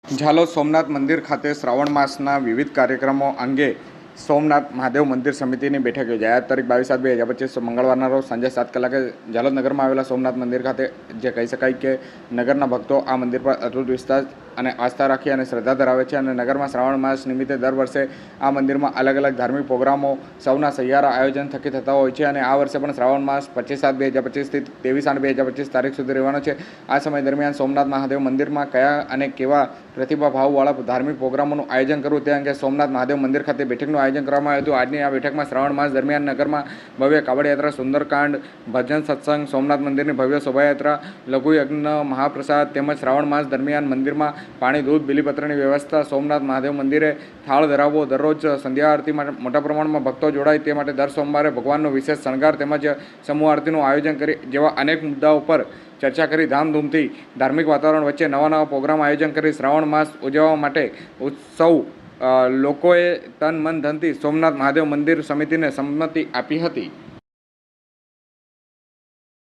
ઝાલોદ સોમનાથ મંદિર ખાતે શ્રાવણ માસના વિવિધ કાર્યક્રમો અંગે સોમનાથ મહાદેવ મંદિર સમિતિની બેઠક યોજાઈ. તારીખ 22/7/2025 મંગળવારના રોજ સાંજે 7 કલાકે ઝાલોદ નગરમાં આવેલા સોમનાથ મંદિર ખાતે જે કહી શકાય કે નગરના ભક્તો આ મંદિર પર અતૂટ વિશ્વાસ અને આસ્થા રાખી અને શ્રદ્ધા ધરાવે છે. અને નગરમાં શ્રાવણ માસ નિમિત્તે દર વર્ષે આ મંદિરમાં અલગ અલગ ધાર્મિક પ્રોગ્રામો સૌના સહિયારા આયોજન થકી થતા હોય છે. અને આ વર્ષે પણ શ્રાવણ માસ 25/7/2025 થી 23/8/2025 તારીખ સુધી રહેવાનો છે. આ સમય દરમિયાન સોમનાથ મહાદેવ મંદિરમાં કયા અને કેવા પ્રતિભાભાવવાળા ધાર્મિક પ્રોગ્રામોનું આયોજન કરવું તે અંગે સોમનાથ મહાદેવ મંદિર ખાતે બેઠકનું આયોજન કરવામાં આવ્યું હતું. આજની આ બેઠકમાં શ્રાવણ માસ દરમિયાન નગરમાં ભવ્ય કાવડ યાત્રા, સુંદરકાંડ, ભજન સત્સંગ, સોમનાથ મંદિરની ભવ્ય શોભાયાત્રા, લઘુયજ્ઞ, મહાપ્રસાદ તેમજ શ્રાવણ માસ દરમિયાન મંદિરમાં પાણી, દૂધ, બીલીપત્રની વ્યવસ્થા, સોમનાથ મહાદેવ મંદિરે થાળ ધરાવવો, દરરોજ સંધ્યા આરતી માટે મોટા પ્રમાણમાં ભક્તો જોડાય તે માટે દર સોમવારે ભગવાનનો વિશેષ શણગાર તેમજ સમૂહ આરતીનું આયોજન કરી જેવા અનેક મુદ્દાઓ પર ચર્ચા કરી ધામધૂમથી ધાર્મિક વાતાવરણ વચ્ચે નવા પ્રોગ્રામ આયોજન કરી શ્રાવણ માસ ઉજવવા માટે સૌ લોકોએ તન મન ધનથી સોમનાથ મહાદેવ મંદિર સમિતિને સંમતિ આપી હતી.